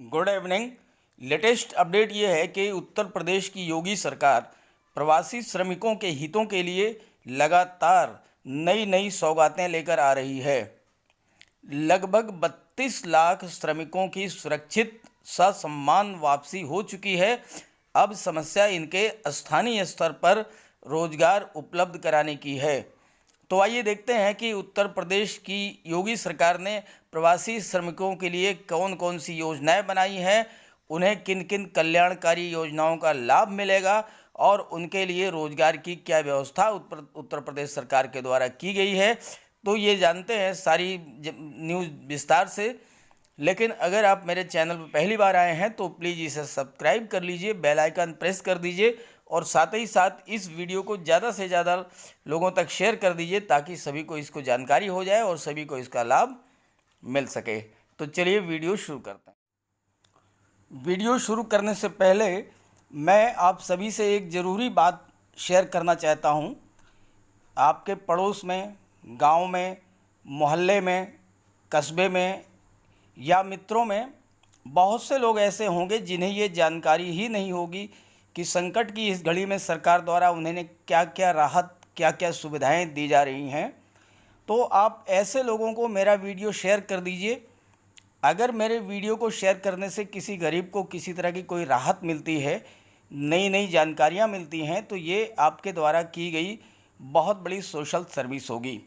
Good evening. Latest update ये है कि उत्तर प्रदेश की योगी सरकार प्रवासी श्रमिकों के हितों के लिए लगातार नई नई सौगातें लेकर आ रही है। लगभग 32 लाख श्रमिकों की सुरक्षित ससम्मान वापसी हो चुकी है। अब समस्या इनके स्थानीय स्तर पर रोजगार उपलब्ध कराने की है। तो आइए देखते हैं कि उत्तर प्रदेश की योगी सरकार ने प्रवासी श्रमिकों के लिए कौन कौन सी योजनाएं बनाई हैं, उन्हें किन किन कल्याणकारी योजनाओं का लाभ मिलेगा और उनके लिए रोजगार की क्या व्यवस्था उत्तर प्रदेश सरकार के द्वारा की गई है। तो ये जानते हैं सारी न्यूज़ विस्तार से। लेकिन अगर आप मेरे चैनल पर पहली बार आए हैं तो प्लीज़ इसे सब्सक्राइब कर लीजिए, बेल आइकन प्रेस कर दीजिए और साथ ही साथ इस वीडियो को ज़्यादा से ज़्यादा लोगों तक शेयर कर दीजिए ताकि सभी को इसको जानकारी हो जाए और सभी को इसका लाभ मिल सके। तो चलिए वीडियो शुरू करते हैं। वीडियो शुरू करने से पहले मैं आप सभी से एक ज़रूरी बात शेयर करना चाहता हूँ। आपके पड़ोस में, गांव में, मोहल्ले में, कस्बे में या मित्रों में बहुत से लोग ऐसे होंगे जिन्हें ये जानकारी ही नहीं होगी कि संकट की इस घड़ी में सरकार द्वारा उन्हें क्या क्या राहत, क्या क्या सुविधाएं दी जा रही हैं। तो आप ऐसे लोगों को मेरा वीडियो शेयर कर दीजिए। अगर मेरे वीडियो को शेयर करने से किसी गरीब को किसी तरह की कोई राहत मिलती है, नई नई जानकारियां मिलती हैं, तो ये आपके द्वारा की गई बहुत बड़ी सोशल सर्विस होगी।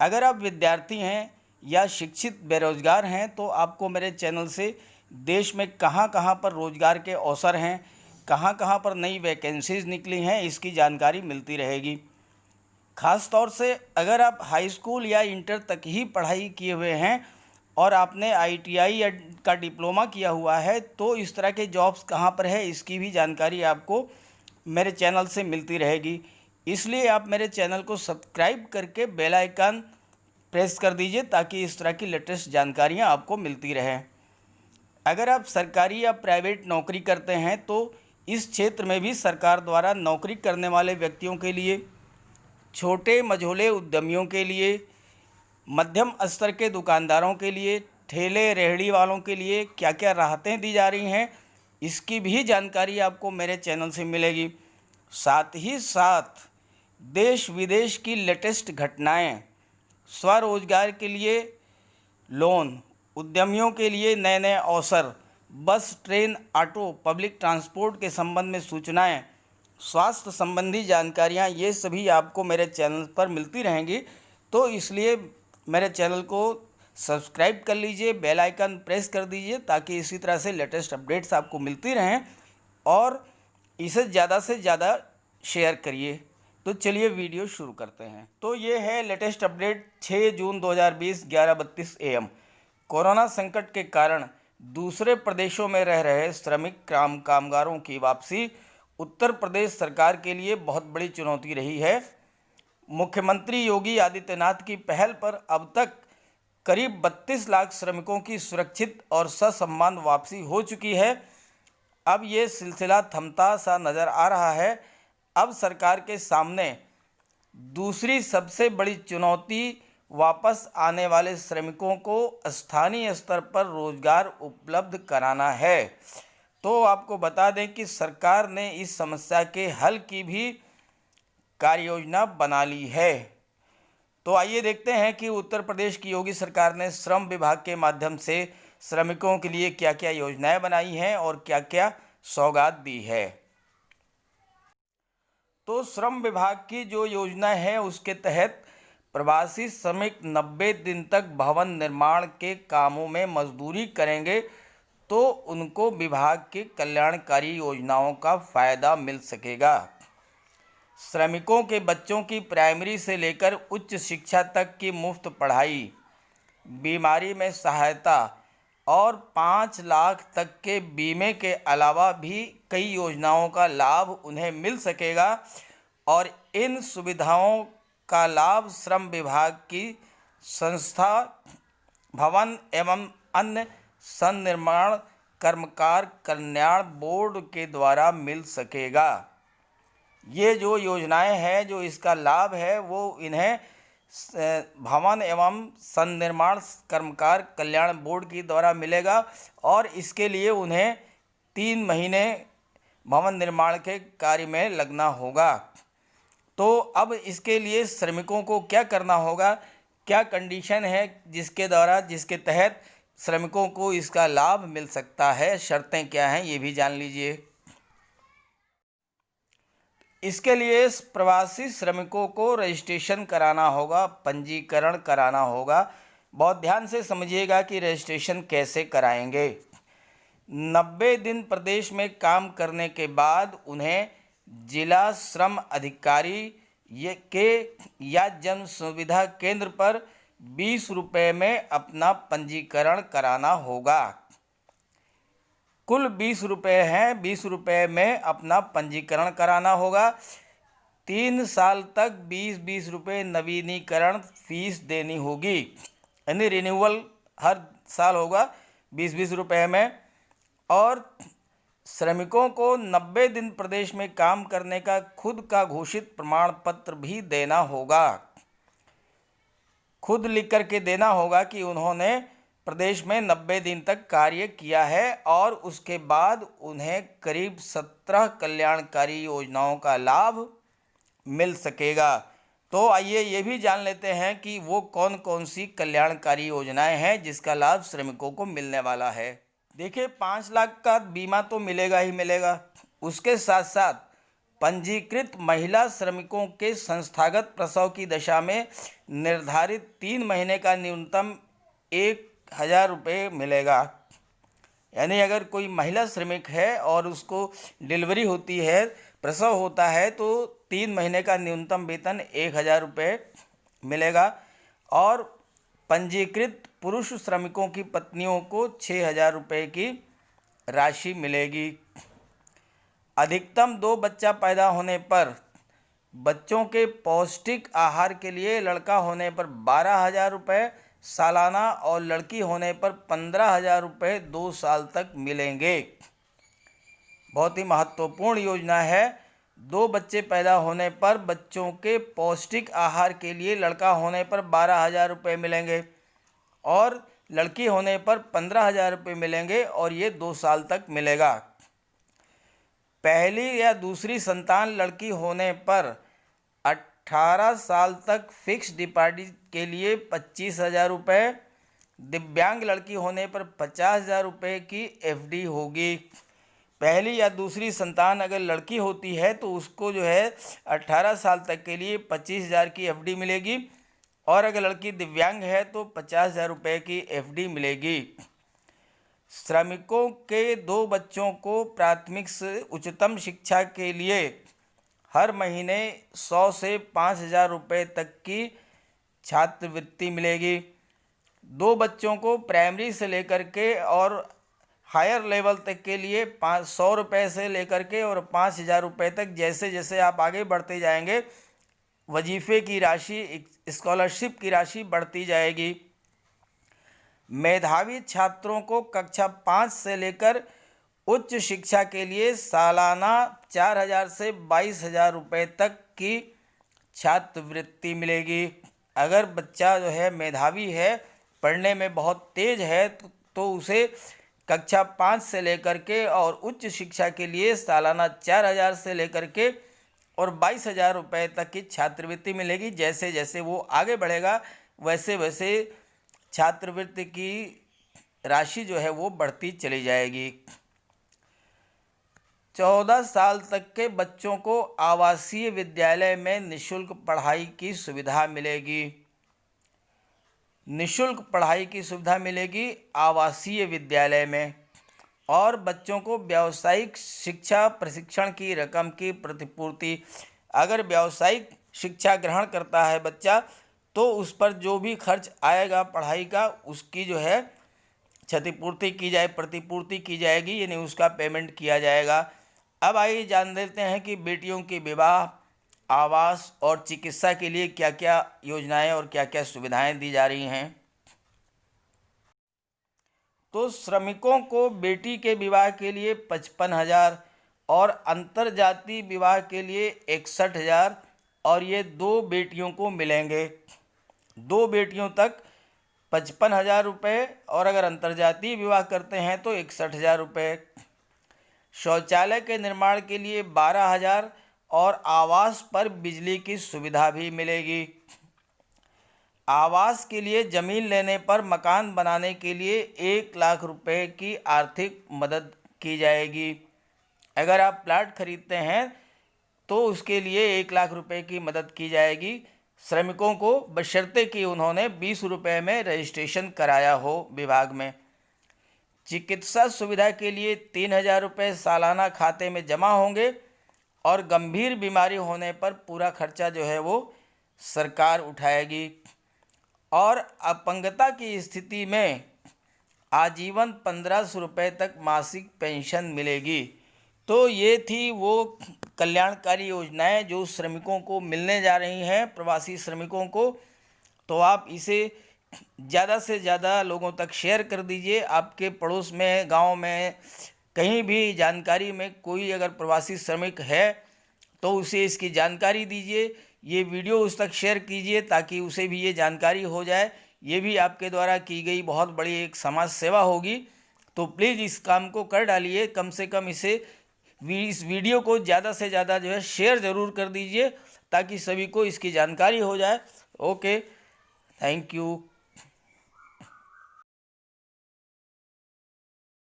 अगर आप विद्यार्थी हैं या शिक्षित बेरोजगार हैं तो आपको मेरे चैनल से देश में कहां कहां पर रोजगार के अवसर हैं, कहां कहां पर नई वैकेंसीज निकली हैं, इसकी जानकारी मिलती रहेगी। ख़ास तौर से अगर आप हाई स्कूल या इंटर तक ही पढ़ाई किए हुए हैं और आपने ITI का डिप्लोमा किया हुआ है तो इस तरह के जॉब्स कहां पर है इसकी भी जानकारी आपको मेरे चैनल से मिलती रहेगी। इसलिए आप मेरे चैनल को सब्सक्राइब करके बेल आइकन प्रेस कर दीजिए ताकि इस तरह की लेटेस्ट जानकारियां आपको मिलती रहें। अगर आप सरकारी या प्राइवेट नौकरी करते हैं तो इस क्षेत्र में भी सरकार द्वारा नौकरी करने वाले व्यक्तियों के लिए, छोटे मझोले उद्यमियों के लिए, मध्यम स्तर के दुकानदारों के लिए, ठेले रेहड़ी वालों के लिए क्या क्या राहतें दी जा रही हैं इसकी भी जानकारी आपको मेरे चैनल से मिलेगी। साथ ही साथ देश विदेश की लेटेस्ट घटनाएं, स्वरोजगार के लिए लोन, उद्यमियों के लिए नए नए अवसर, बस, ट्रेन, ऑटो, पब्लिक ट्रांसपोर्ट के संबंध में सूचनाएं, स्वास्थ्य संबंधी जानकारियां, ये सभी आपको मेरे चैनल पर मिलती रहेंगी। तो इसलिए मेरे चैनल को सब्सक्राइब कर लीजिए, बेल आइकन प्रेस कर दीजिए ताकि इसी तरह से लेटेस्ट अपडेट्स आपको मिलती रहें और इसे ज़्यादा से ज़्यादा शेयर करिए। तो चलिए वीडियो शुरू करते हैं। तो ये है latest update 6 June 2020 11:32 AM। Corona संकट के कारण दूसरे प्रदेशों में रह रहे श्रमिक कामगारों की वापसी उत्तर प्रदेश सरकार के लिए बहुत बड़ी चुनौती रही है। मुख्यमंत्री योगी आदित्यनाथ की पहल पर अब तक करीब 32 लाख श्रमिकों की सुरक्षित और ससम्मान वापसी हो चुकी है। अब ये सिलसिला थमता सा नज़र आ रहा है। अब सरकार के सामने दूसरी सबसे बड़ी चुनौती वापस आने वाले श्रमिकों को स्थानीय स्तर पर रोजगार उपलब्ध कराना है। तो आपको बता दें कि सरकार ने इस समस्या के हल की भी कार्ययोजना बना ली है। तो आइए देखते हैं कि उत्तर प्रदेश की योगी सरकार ने श्रम विभाग के माध्यम से श्रमिकों के लिए क्या क्या योजनाएं बनाई हैं और क्या क्या सौगात दी है। तो श्रम विभाग की जो योजना है उसके तहत प्रवासी श्रमिक 90 दिन तक भवन निर्माण के कामों में मजदूरी करेंगे तो उनको विभाग की कल्याणकारी योजनाओं का फ़ायदा मिल सकेगा। श्रमिकों के बच्चों की प्राइमरी से लेकर उच्च शिक्षा तक की मुफ्त पढ़ाई, बीमारी में सहायता और 5 लाख तक के बीमे के अलावा भी कई योजनाओं का लाभ उन्हें मिल सकेगा और इन सुविधाओं का लाभ श्रम विभाग की संस्था, भवन एवं अन्य सन्निर्माण कर्मकार कल्याण बोर्ड के द्वारा मिल सकेगा। ये जो योजनाएं हैं, जो इसका लाभ है वो इन्हें भवन एवं संनिर्माण कर्मकार कल्याण बोर्ड के द्वारा मिलेगा और इसके लिए उन्हें 3 महीने भवन निर्माण के कार्य में लगना होगा। तो अब इसके लिए श्रमिकों को क्या करना होगा, क्या कंडीशन है जिसके तहत श्रमिकों को इसका लाभ मिल सकता है, शर्तें क्या हैं, ये भी जान लीजिए। इसके लिए प्रवासी श्रमिकों को रजिस्ट्रेशन कराना होगा, पंजीकरण कराना होगा। बहुत ध्यान से समझिएगा कि रजिस्ट्रेशन कैसे कराएंगे। 90 दिन प्रदेश में काम करने के बाद उन्हें जिला श्रम अधिकारी के या जन सुविधा केंद्र पर 20 रुपये में अपना पंजीकरण कराना होगा। कुल 20 रुपये हैं, 20 रुपये में अपना पंजीकरण कराना होगा। 3 साल तक 20-20 रुपये नवीनीकरण फीस देनी होगी, यानी रिन्यूअल हर साल होगा 20-20 रुपये में। और श्रमिकों को 90 दिन प्रदेश में काम करने का खुद का घोषित प्रमाण पत्र भी देना होगा। खुद लिख करके देना होगा कि उन्होंने प्रदेश में 90 दिन तक कार्य किया है और उसके बाद उन्हें करीब 17 कल्याणकारी योजनाओं का लाभ मिल सकेगा। तो आइए ये भी जान लेते हैं कि वो कौन कौन सी कल्याणकारी योजनाएं हैं जिसका लाभ श्रमिकों को मिलने वाला है। देखिए, 5 लाख का बीमा तो मिलेगा ही मिलेगा। उसके साथ साथ पंजीकृत महिला श्रमिकों के संस्थागत प्रसव की दशा में निर्धारित 3 महीने का न्यूनतम 1000 रुपये मिलेगा। यानी अगर कोई महिला श्रमिक है और उसको डिलीवरी होती है, प्रसव होता है, तो 3 महीने का न्यूनतम वेतन 1000 रुपये मिलेगा। और पंजीकृत पुरुष श्रमिकों की पत्नियों को 6000 रुपये की राशि मिलेगी। अधिकतम 2 बच्चा पैदा होने पर बच्चों के पौष्टिक आहार के लिए लड़का होने पर 12,000 रुपये सालाना और लड़की होने पर 15,000 रुपये 2 साल तक मिलेंगे। बहुत ही महत्वपूर्ण योजना है। 2 बच्चे पैदा होने पर बच्चों के पौष्टिक आहार के लिए लड़का होने पर 12,000 रुपये मिलेंगे और लड़की होने पर 15,000 रुपये मिलेंगे और ये 2 साल तक मिलेगा। पहली या दूसरी संतान लड़की होने पर 18 साल तक फिक्स डिपॉजिट के लिए 25,000 रुपये, दिव्यांग लड़की होने पर 50,000 रुपये की एफडी होगी। पहली या दूसरी संतान अगर लड़की होती है तो उसको जो है 18 साल तक के लिए 25,000 की एफडी मिलेगी और अगर लड़की दिव्यांग है तो 50,000 रुपये की एफडी मिलेगी। श्रमिकों के 2 बच्चों को प्राथमिक से उच्चतम शिक्षा के लिए हर महीने 100 से 5,000 रुपये तक की छात्रवृत्ति मिलेगी। 2 बच्चों को प्राइमरी से लेकर के और हायर लेवल तक के लिए 100 रुपये से लेकर के और 5,000 रुपये तक, जैसे जैसे आप आगे बढ़ते जाएंगे वजीफ़े की राशि, स्कॉलरशिप की राशि बढ़ती जाएगी। मेधावी छात्रों को कक्षा 5 से लेकर उच्च शिक्षा के लिए सालाना 4,000 से 22,000 रुपये तक की छात्रवृत्ति मिलेगी। अगर बच्चा जो है मेधावी है, पढ़ने में बहुत तेज है, तो उसे कक्षा 5 से लेकर के और उच्च शिक्षा के लिए सालाना 4,000 से लेकर के और 22,000 रुपये तक की छात्रवृत्ति मिलेगी। जैसे जैसे वो आगे बढ़ेगा वैसे वैसे छात्रवृत्ति की राशि जो है वो बढ़ती चली जाएगी। 14 साल तक के बच्चों को आवासीय विद्यालय में निःशुल्क पढ़ाई की सुविधा मिलेगी। निःशुल्क पढ़ाई की सुविधा मिलेगी आवासीय विद्यालय में। और बच्चों को व्यावसायिक शिक्षा प्रशिक्षण की रकम की प्रतिपूर्ति, अगर व्यावसायिक शिक्षा ग्रहण करता है बच्चा तो उस पर जो भी खर्च आएगा पढ़ाई का, उसकी जो है क्षतिपूर्ति की जाए, प्रतिपूर्ति की जाएगी, यानी उसका पेमेंट किया जाएगा। अब आइए जान लेते हैं कि बेटियों के विवाह, आवास और चिकित्सा के लिए क्या क्या योजनाएं और क्या क्या सुविधाएं दी जा रही हैं। तो श्रमिकों को बेटी के विवाह के लिए 55,000 और अंतरजातीय विवाह के लिए 61,000 और ये 2 बेटियों को मिलेंगे। 2 बेटियों तक 55,000 रुपये और अगर अंतर्जातीय विवाह करते हैं तो 61,000 रुपये। शौचालय के निर्माण के लिए 12,000 और आवास पर बिजली की सुविधा भी मिलेगी। आवास के लिए ज़मीन लेने पर मकान बनाने के लिए 1 लाख रुपए की आर्थिक मदद की जाएगी। अगर आप प्लाट खरीदते हैं तो उसके लिए 1 लाख रुपए की मदद की जाएगी श्रमिकों को, बशर्ते कि उन्होंने 20 रुपये में रजिस्ट्रेशन कराया हो विभाग में। चिकित्सा सुविधा के लिए 3,000 रुपये सालाना खाते में जमा होंगे और गंभीर बीमारी होने पर पूरा खर्चा जो है वो सरकार उठाएगी। और अपंगता की स्थिति में आजीवन 1,500 रुपये तक मासिक पेंशन मिलेगी। तो ये थी वो कल्याणकारी योजनाएं जो श्रमिकों को मिलने जा रही हैं, प्रवासी श्रमिकों को। तो आप इसे ज़्यादा से ज़्यादा लोगों तक शेयर कर दीजिए। आपके पड़ोस में, गांव में, कहीं भी जानकारी में कोई अगर प्रवासी श्रमिक है तो उसे इसकी जानकारी दीजिए। ये वीडियो उस तक शेयर कीजिए ताकि उसे भी ये जानकारी हो जाए। ये भी आपके द्वारा की गई बहुत बड़ी एक समाज सेवा होगी। तो प्लीज़ इस काम को कर डालिए। कम से कम इस वीडियो को ज़्यादा से ज़्यादा जो है शेयर ज़रूर कर दीजिए ताकि सभी को इसकी जानकारी हो जाए। Okay, thank you.